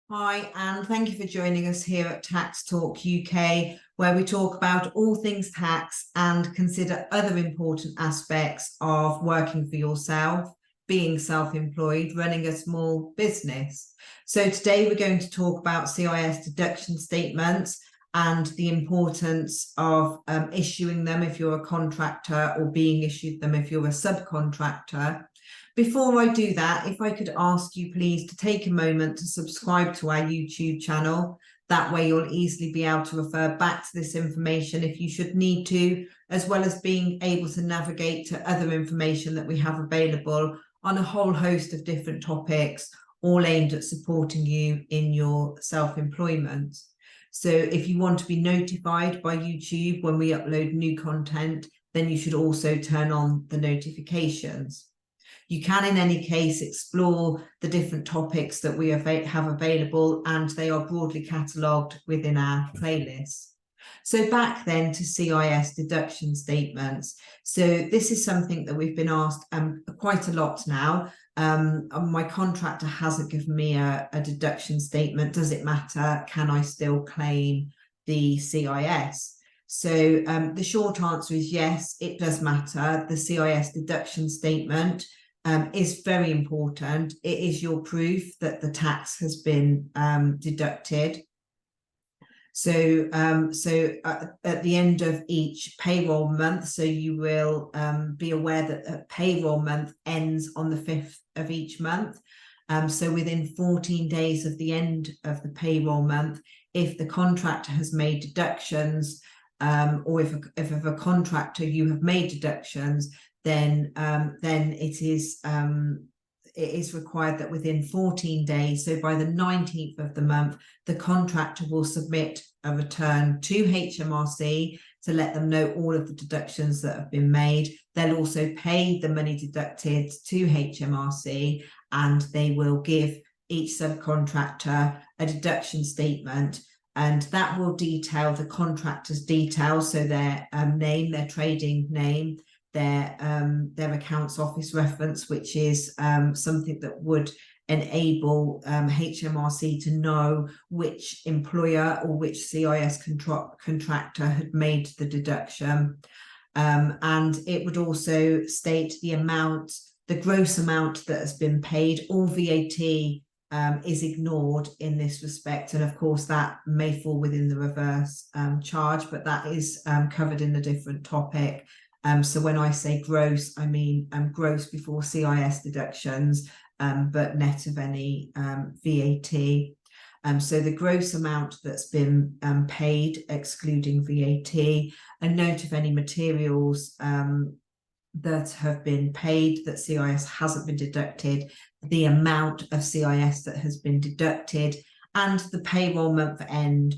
Hi, and thank you for joining us here at Tax Talk UK, where we talk about all things tax and consider other important aspects of working for yourself, being self-employed, running a small business. So today we're going to talk about CIS deduction statements and the importance of issuing them if you're a contractor or being issued them if you're a subcontractor. Before I do that, if I could ask you please to take a moment to subscribe to our YouTube channel. That way you'll easily be able to refer back to this information if you should need to, as well as being able to navigate to other information that we have available on a whole host of different topics, all aimed at supporting you in your self-employment. So if you want to be notified by YouTube when we upload new content, then you should also turn on the notifications. You can, in any case, explore the different topics that we have available, and they are broadly catalogued within our playlist. So back then to CIS deduction statements. So this is something that we've been asked quite a lot now. My contractor hasn't given me a deduction statement. Does it matter? Can I still claim the CIS? So the short answer is yes, it does matter. The CIS deduction statement is very important. It is your proof that the tax has been deducted. So, at the end of each payroll month, so you will be aware that a payroll month ends on the 5th of each month. So within 14 days of the end of the payroll month, if the contractor has made deductions, or if a contractor you have made deductions, then it is required that within 14 days, so by the 19th of the month, the contractor will submit a return to HMRC to let them know all of the deductions that have been made. They'll also pay the money deducted to HMRC, and they will give each subcontractor a deduction statement, and that will detail the contractor's details, so their name, their trading name, their accounts office reference, which is something that would enable HMRC to know which employer or which CIS contractor had made the deduction. And it would also state the amount, the gross amount that has been paid. All VAT is ignored in this respect, and of course that may fall within the reverse charge, but that is covered in a different topic. So when I say gross, I mean gross before CIS deductions, but net of any VAT. So the gross amount that's been paid, excluding VAT, a note of any materials that have been paid that CIS hasn't been deducted, the amount of CIS that has been deducted, and the payroll month end.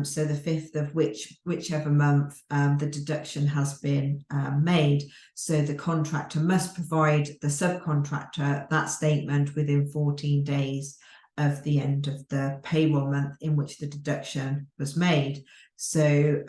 So the 5th of whichever month the deduction has been made. So the contractor must provide the subcontractor that statement within 14 days of the end of the payroll month in which the deduction was made. So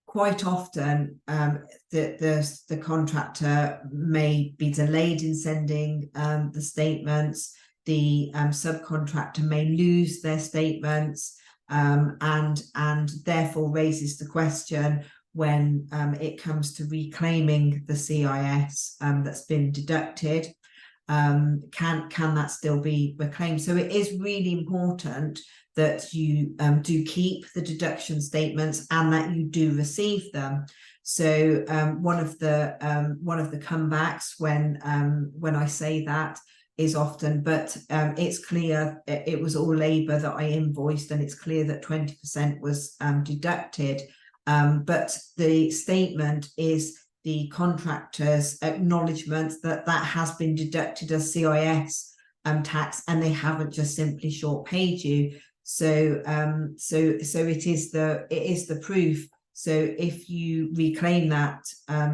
quite often the contractor may be delayed in sending the statements. The subcontractor may lose their statements. And therefore raises the question when it comes to reclaiming the CIS that's been deducted. Can that still be reclaimed? So it is really important that you do keep the deduction statements and that you do receive them. So one of the comebacks when I say that is often, but it's clear it was all labour that I invoiced, and it's clear that 20% was deducted. But the statement is the contractor's acknowledgement that that has been deducted as CIS tax, and they haven't just simply short paid you. So it is the proof. So if you reclaim that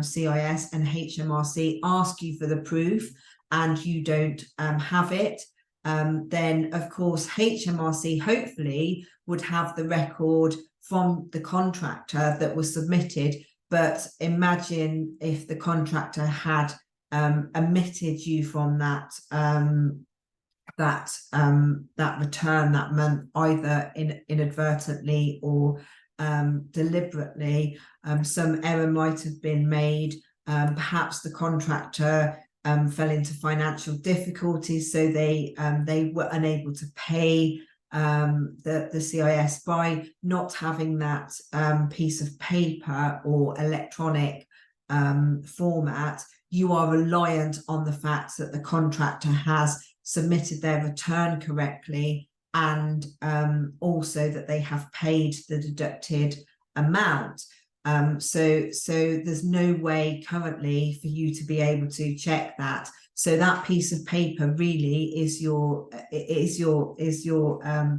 CIS and HMRC ask you for the proof, and you don't have it, then of course HMRC hopefully would have the record from the contractor that was submitted. But imagine if the contractor had omitted you from that that return that month, either inadvertently or deliberately. Some error might have been made. Perhaps the contractor fell into financial difficulties, so they were unable to pay the CIS. By not having that piece of paper or electronic format, you are reliant on the fact that the contractor has submitted their return correctly, and also that they have paid the deducted amount. So there's no way currently for you to be able to check that. So that piece of paper really is your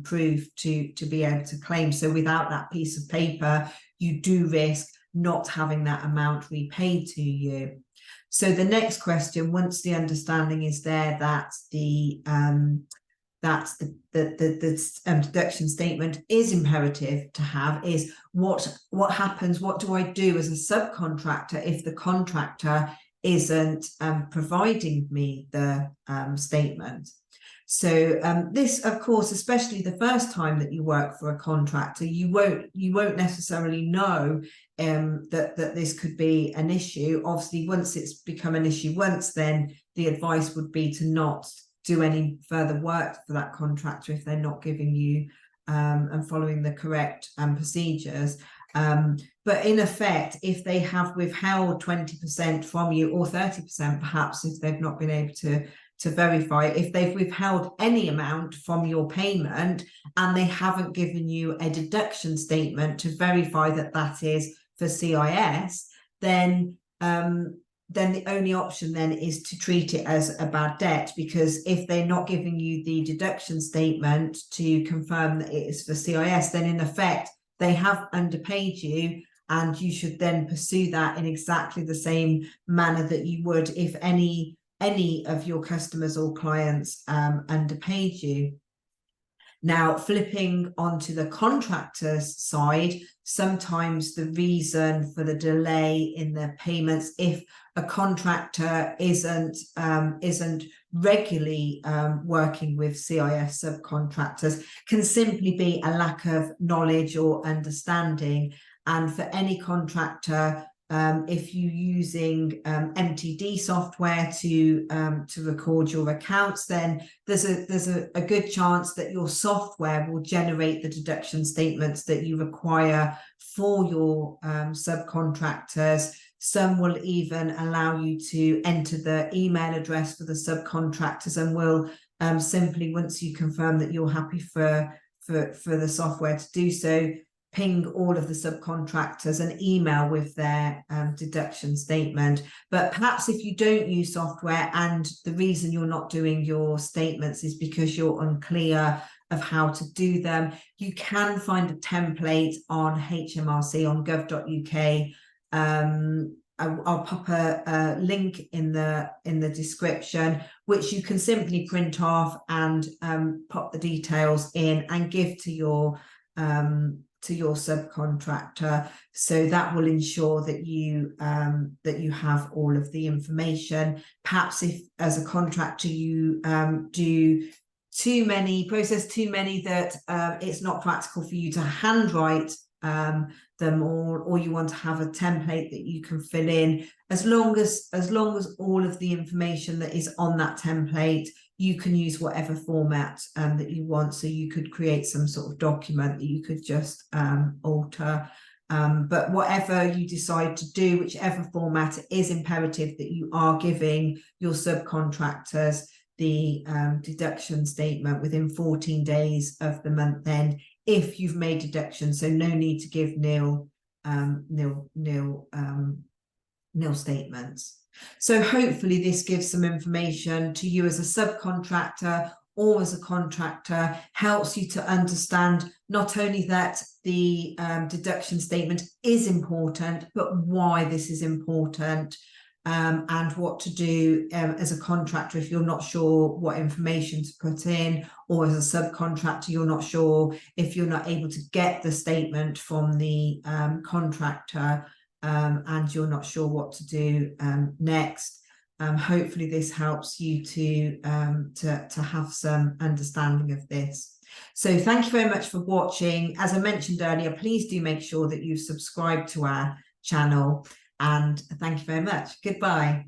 proof to be able to claim. So without that piece of paper, you do risk not having that amount repaid to you. So the next question, once the understanding is there that the deduction statement is imperative to have, is what happens, what do I do as a subcontractor if the contractor isn't providing me the statement? So this, of course, especially the first time that you work for a contractor, you won't necessarily know that this could be an issue. Obviously, once it's become an issue once, then the advice would be to not do any further work for that contractor if they're not giving you and following the correct procedures. But in effect, if they have withheld 20% from you, or 30% perhaps, if they've not been able to verify, if they've withheld any amount from your payment and they haven't given you a deduction statement to verify that that is for CIS, then the only option then is to treat it as a bad debt, because if they're not giving you the deduction statement to confirm that it is for CIS, then in effect they have underpaid you, and you should then pursue that in exactly the same manner that you would if any of your customers or clients underpaid you. Now, flipping onto the contractor's side, sometimes the reason for the delay in the payments, if a contractor isn't regularly working with CIS subcontractors, can simply be a lack of knowledge or understanding. And for any contractor, if you're using MTD software to record your accounts, then there's a good chance that your software will generate the deduction statements that you require for your subcontractors. Some will even allow you to enter the email address for the subcontractors, and will simply, once you confirm that you're happy for the software to do so, ping all of the subcontractors an email with their deduction statement. But perhaps if you don't use software and the reason you're not doing your statements is because you're unclear of how to do them, you can find a template on HMRC on gov.uk. I'll pop a link in the description, which you can simply print off and pop the details in and give to your subcontractor. So that will ensure that you have all of the information. Perhaps if as a contractor you process too many that it's not practical for you to handwrite them, or you want to have a template that you can fill in, as long as all of the information that is on that template, you can use whatever format that you want. So you could create some sort of document that you could just alter. But whatever you decide to do, whichever format, it is imperative that you are giving your subcontractors the deduction statement within 14 days of the month end, if you've made deductions. So no need to give nil statements. So hopefully this gives some information to you as a subcontractor or as a contractor, helps you to understand not only that the deduction statement is important, but why this is important, and what to do as a contractor if you're not sure what information to put in, or as a subcontractor you're not sure if you're not able to get the statement from the contractor, and you're not sure what to do next. hopefully this helps you to have some understanding of this. So thank you very much for watching. As I mentioned earlier, please do make sure that you subscribe to our channel, and thank you very much. Goodbye.